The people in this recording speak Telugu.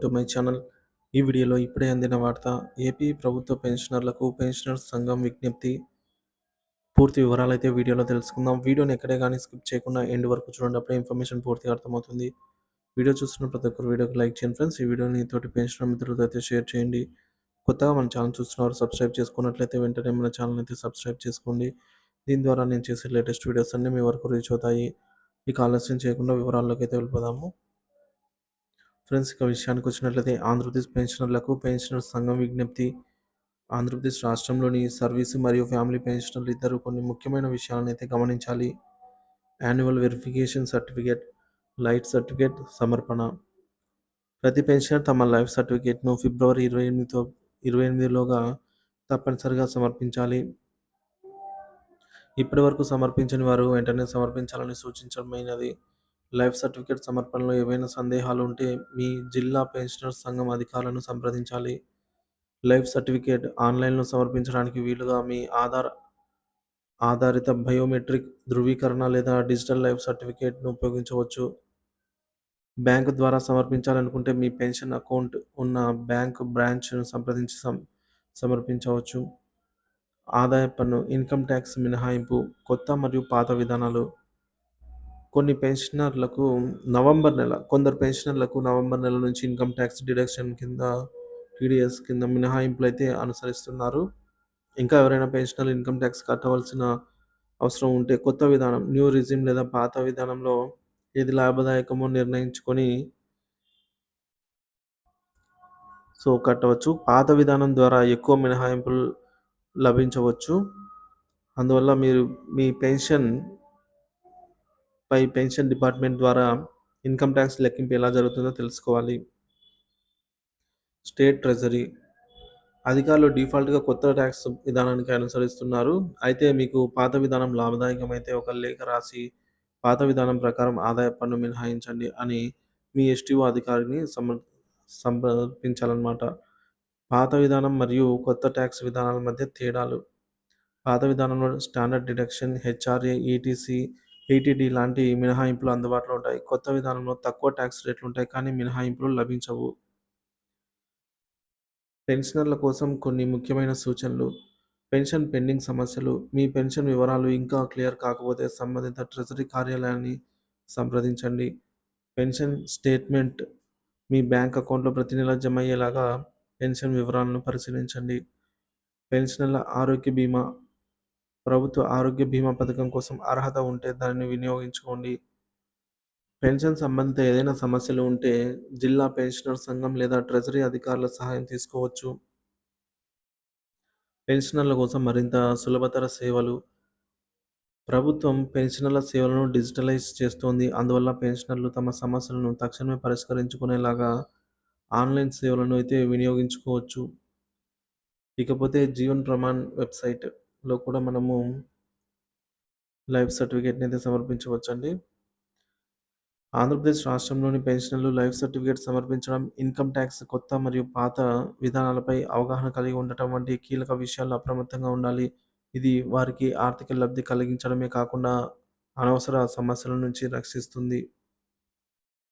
To my channel. ఈ వీడియోలో ఇప్పుడే అందిన వార్త. ఏపీ ప్రభుత్వ పెన్షనర్లకు పెన్షనర్స్ సంఘం విజ్ఞప్తి. పూర్తి వివరాలైతే వీడియోలో తెలుసుకుందాం. వీడియోని ఎక్కడే గానీ స్కిప్ చేయకుండా ఎండ్ వరకు చూడండి. అప్పుడే ఇన్ఫర్మేషన్ పూర్తిగా అర్థమవుతుంది. వీడియో చూస్తున్న ప్రతి ఒక్కరు వీడియోకి లైక్ చేయండి ఫ్రెండ్స్. ఈ వీడియోని తోటి పెన్షనర్ మిత్రులతో అయితే షేర్ చేయండి. కొత్తగా మన ఛానల్ చూస్తున్నవారు సబ్స్క్రైబ్ చేసుకున్నట్లయితే వెంటనే మన ఛానల్ అయితే సబ్స్క్రైబ్ చేసుకోండి. దీని ద్వారా నేను చేసే లేటెస్ట్ వీడియోస్ అన్నీ మీ వరకు రీచ్ అవుతాయి. ఇక ఆలస్యం చేయకుండా వివరాల్లోకి అయితే వెళ్ళిపోదాము. ఫ్రెండ్స్, ఇక విషయానికి వచ్చినట్లయితే ఆంధ్రప్రదేశ్ పెన్షనర్లకు పెన్షనర్స్ సంఘం విజ్ఞప్తి. ఆంధ్రప్రదేశ్ రాష్ట్రంలోని సర్వీసు మరియు ఫ్యామిలీ పెన్షనర్లు ఇద్దరు కొన్ని ముఖ్యమైన విషయాలను అయితే గమనించాలి. Annual verification certificate, life certificate సమర్పణ. ప్రతి పెన్షనర్ తమ లైఫ్ సర్టిఫికేట్ను ఫిబ్రవరి 28లోగా తప్పనిసరిగా సమర్పించాలి. ఇప్పటి వరకు సమర్పించని వారు వెంటనే సమర్పించాలని సూచించడమైనది. లైఫ్ సర్టిఫికేట్ సమర్పణలో ఏవైనా సందేహాలు ఉంటే మీ జిల్లా పెన్షనర్స్ సంఘం అధికారులను సంప్రదించాలి. లైఫ్ సర్టిఫికేట్ ఆన్లైన్లో సమర్పించడానికి వీలుగా మీ ఆధారిత బయోమెట్రిక్ ధృవీకరణ లేదా డిజిటల్ లైఫ్ సర్టిఫికేట్ను ఉపయోగించవచ్చు. బ్యాంకు ద్వారా సమర్పించాలనుకుంటే మీ పెన్షన్ అకౌంట్ ఉన్న బ్యాంకు బ్రాంచ్ను సంప్రదించి సమర్పించవచ్చు. ఆదాయ పన్ను, ఇన్కమ్ ట్యాక్స్ మినహాయింపు, కొత్త మరియు పాత విధానాలు. కొందరు పెన్షనర్లకు నవంబర్ నెల నుంచి ఇన్కమ్ ట్యాక్స్ డిడక్షన్ కింద టీడీఎస్ కింద మినహాయింపులు అయితే అనుసరిస్తున్నారు. ఇంకా ఎవరైనా పెన్షనర్లు ఇన్కమ్ ట్యాక్స్ కట్టవలసిన అవసరం ఉంటే కొత్త విధానం, న్యూ రిజిమ్ లేదా పాత విధానంలో ఏది లాభదాయకమో నిర్ణయించుకొని కట్టవచ్చు. పాత విధానం ద్వారా ఎక్కువ మినహాయింపులు లభించవచ్చు. అందువల్ల మీరు మీ పెన్షన్ డిపార్ట్మెంట్ ద్వారా ఇన్కమ్ ట్యాక్స్ లెక్కింపు ఎలా జరుగుతుందో తెలుసుకోవాలి. స్టేట్ ట్రెజరీ అధికారులు డిఫాల్ట్గా కొత్త ట్యాక్స్ విధానానికి అనుసరిస్తున్నారు. అయితే మీకు పాత విధానం లాభదాయకమైతే ఒక లేఖ రాసి పాత విధానం ప్రకారం ఆదాయ పన్ను మినహాయించండి అని మీ ఎస్టీఓ అధికారిని సంప్రదించాలన్నమాట. పాత విధానం మరియు కొత్త ట్యాక్స్ విధానాల మధ్య తేడాలు. పాత విధానంలో స్టాండర్డ్ డిడక్షన్, హెచ్ఆర్ఏ, ఈటీసీ, ఈటీడీ లాంటి మినహాయింపులు అందుబాటులో ఉంటాయి. కొత్త విధానంలో తక్కువ ట్యాక్స్ రేట్లు ఉంటాయి కానీ మినహాయింపులు లభించవు. పెన్షనర్ల కోసం కొన్ని ముఖ్యమైన సూచనలు. పెన్షన్ పెండింగ్ సమస్యలు. మీ పెన్షన్ వివరాలు ఇంకా క్లియర్ కాకపోతే సంబంధిత ట్రెజరీ కార్యాలయాన్ని సంప్రదించండి. పెన్షన్ స్టేట్మెంట్ మీ బ్యాంక్ అకౌంట్లో ప్రతి నెల జమ అయ్యేలాగా పెన్షన్ వివరాలను పరిశీలించండి. పెన్షనర్ల ఆరోగ్య బీమా. ప్రభుత్వ ఆరోగ్య బీమా పథకం కోసం అర్హత ఉంటే దానిని వినియోగించుకోండి. పెన్షన్ సంబంధిత ఏదైనా సమస్యలు ఉంటే జిల్లా పెన్షనర్ సంఘం లేదా ట్రెజరీ అధికారుల సహాయం తీసుకోవచ్చు. పెన్షనర్ల కోసం మరింత సులభతర సేవలు. ప్రభుత్వం పెన్షనర్ల సేవలను డిజిటలైజ్ చేస్తోంది. అందువల్ల పెన్షనర్లు తమ సమస్యలను తక్షణమే పరిష్కరించుకునేలాగా ఆన్లైన్ సేవలను అయితే వినియోగించుకోవచ్చు. ఇకపోతే జీవన్ ప్రమాణ్ వెబ్సైట్లో కూడా మనము లైఫ్ సర్టిఫికేట్ని అయితే సమర్పించవచ్చండి. ఆంధ్రప్రదేశ్ రాష్ట్రంలోని పెన్షనర్లు లైఫ్ సర్టిఫికేట్ సమర్పించడం, ఇన్కమ్ ట్యాక్స్ కొత్త మరియు పాత విధానాలపై అవగాహన కలిగి ఉండటం వంటి కీలక విషయాల్లో అప్రమత్తంగా ఉండాలి. ఇది వారికి ఆర్థిక లబ్ధి కలిగించడమే కాకుండా అనవసర సమస్యల నుంచి రక్షిస్తుంది.